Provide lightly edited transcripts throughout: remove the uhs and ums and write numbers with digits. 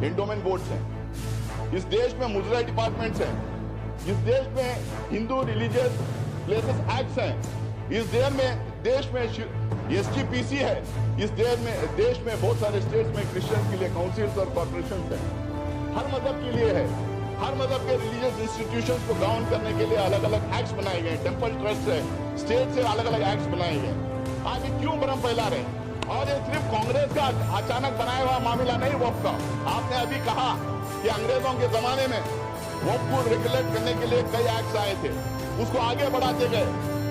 Endowment boards हैं, इस देश में मुजरा डिपार्टमेंट्स हैं, इस देश में हिंदू रिलीजियस प्लेसेस एक्ट्स हैं, इस देश में SGPC है, इस देश में बहुत सारे स्टेट्स में क्रिश्चियंस के लिए काउंसिल्स और कॉर्पोरेशन हैं, हर मजहब के लिए है। हर मजहब के रिलीजियस इंस्टीट्यूशंस को गाउन करने के लिए अलग अलग एक्ट्स बनाए गए, टेम्पल ट्रस्ट है, स्टेट से अलग अलग एक्ट्स बनाए गए। आज ये क्यों भ्रम फैला रहे हैं? और ये सिर्फ कांग्रेस का अचानक बनाया हुआ मामला नहीं वक्फ का। आपने अभी कहा कि अंग्रेजों के जमाने में वक्फ को रेगुलेट करने के लिए कई एक्ट्स आए थे, उसको आगे बढ़ाते गए,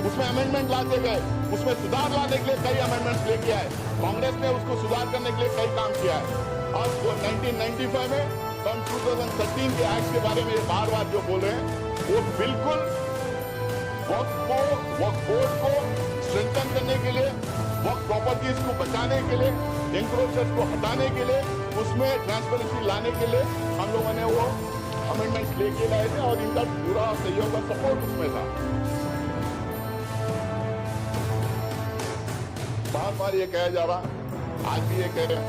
उसमें अमेंडमेंट लाते गए, उसमें सुधार लाने के लिए कई अमेंडमेंट्स लेके आए। कांग्रेस ने उसको सुधार करने के लिए कई काम किया है। और 1995 में 2013 के एक्ट के बारे में बार बार जो बोल रहे हैं, वो बिल्कुल वक्फ बोर्ड को स्ट्रेंथन करने के लिए, वक्फ प्रॉपर्टीज को बचाने के लिए, एंक्रोचर्स को हटाने के लिए, उसमें ट्रांसपेरेंसी लाने के लिए हम लोगों ने वो अमेंडमेंट्स लेके लाए थे और इनका पूरा सहयोग और सपोर्ट उसमें था। बार बार ये कहा जा रहा, आज भी ये कह रहे हैं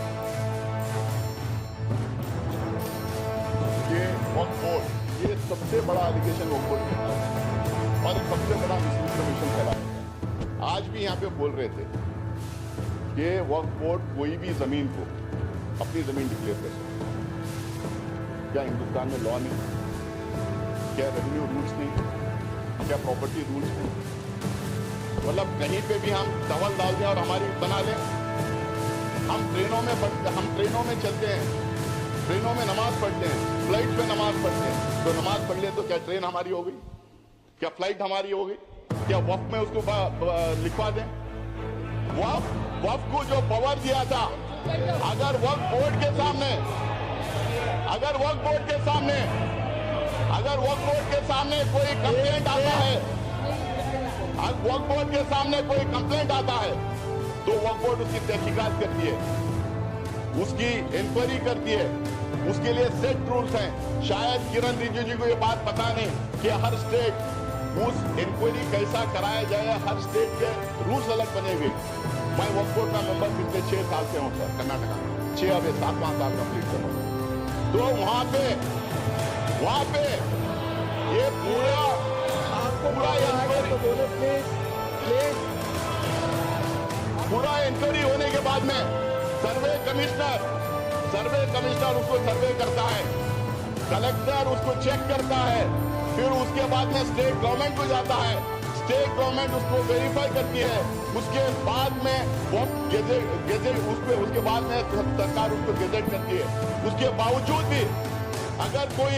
कि वक्फ बोर्ड, ये सबसे बड़ा एलिगेशन वक्फ बोर्ड के खिलाफ और सबसे बड़ा मिसइंफॉर्मेशन फैलाया। आज भी यहाँ पे बोल रहे थे कि वक्फ बोर्ड कोई भी जमीन को अपनी जमीन डिक्लेयर कर सकता है। क्या हिंदुस्तान में लॉ नहीं? क्या रेवेन्यू रूल्स नहीं? क्या प्रॉपर्टी रूल्स नहीं? मतलब कहीं पे भी हम चावल डाल दें और हमारी बना लें। हम ट्रेनों में चलते हैं, ट्रेनों में नमाज पढ़ते हैं, फ्लाइट पे नमाज पढ़ते हैं, तो नमाज पढ़ ले तो क्या ट्रेन हमारी हो गई? क्या फ्लाइट हमारी हो गई? क्या वक्फ में उसको लिखवा दें? वक्फ को जो पावर दिया था, अगर वक्फ बोर्ड के सामने कोई कंप्लेंट आता है, वक्फ बोर्ड के सामने कोई कंप्लेंट आता है, तो वक्फ बोर्ड उसकी तहकीकात करती है, उसकी इंक्वायरी करती है, उसके लिए सेट रूल्स हैं। शायद किरण रिजिजू को ये बात पता नहीं कि हर स्टेट उस इंक्वायरी कैसा कराया जाए, हर स्टेट के रूल्स अलग बनेंगे। मैं वक्फ बोर्ड का मेंबर पिछले 6 साल से हूं सर, कर्नाटका में 6 अभी 7वां साल कंप्लीट कर रहा हूं। तो वहां पे ये पूरा इंक्वायरी होने के बाद में सर्वे कमिश्नर उसको सर्वे करता है, कलेक्टर उसको चेक करता है, फिर उसके बाद में स्टेट गवर्नमेंट को जाता है, स्टेट गवर्नमेंट उसको वेरीफाई करती है, उसके बाद में उसके बाद में सरकार उसको गेजेट करती है। उसके बावजूद भी अगर कोई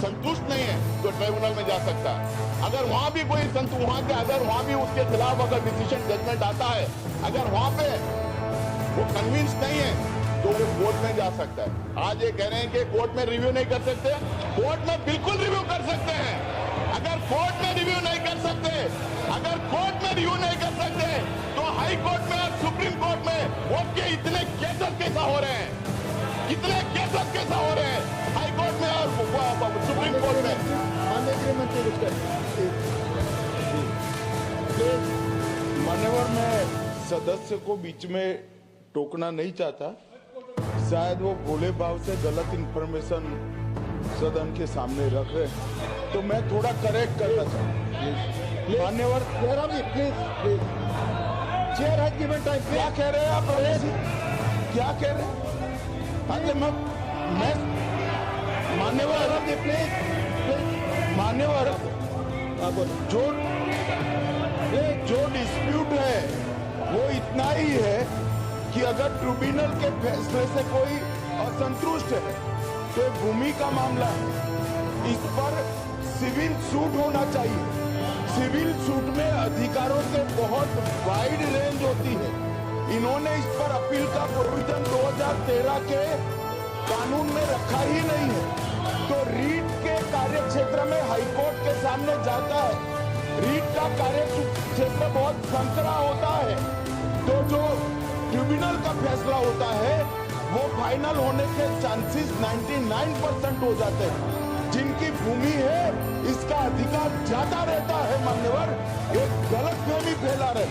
संतुष्ट नहीं है तो ट्राइब्यूनल में जा सकता है। अगर वहां भी कोई अगर वहां भी उसके खिलाफ अगर डिसीजन जजमेंट आता है, अगर वहां पे वो कन्विंस नहीं है तो वो कोर्ट में जा सकता है। आज ये कह रहे हैं कि कोर्ट में रिव्यू नहीं कर सकते, कोर्ट में बिल्कुल रिव्यू कर सकते हैं। अगर कोर्ट में रिव्यू नहीं कर सकते, तो हाई कोर्ट में और सुप्रीम कोर्ट में वो के इतने केसेस कैसा हो रहे हैं, हाई कोर्ट में और सुप्रीम कोर्ट में। मान्यवर, मैं सदस्य को बीच में टोकना नहीं चाहता, शायद वो भोले भाव से गलत इंफॉर्मेशन सदन के सामने रख रहे हैं, तो मैं थोड़ा करेक्ट करना चाहूँ। मान्यवर, please chair has given time. क्या कह रहे हैं आप? क्या कह रहे हैं? अरे मैं मान्यवर जो डिस्प्यूट है वो इतना ही है कि अगर ट्रिब्यूनल के फैसले से कोई असंतुष्ट है तो भूमि का मामला है, इस पर सिविल सूट होना चाहिए। सिविल सूट में अधिकारों के बहुत वाइड रेंज होती है। इन्होंने इस पर अपील का प्रोविजन 2013 के कानून में रखा ही नहीं है, तो रीट के कार्य क्षेत्र में हाईकोर्ट के सामने जाता है। रीट का कार्य क्षेत्र बहुत संकरा होता है, तो जो ट्रिब्यूनल का फैसला होता है वो फाइनल होने के चांसेस 99% हो जाते हैं। जिनकी भूमि है इसका अधिकार ज्यादा रहता है। मान्यवर, एक गलत फहमी फैला रहे।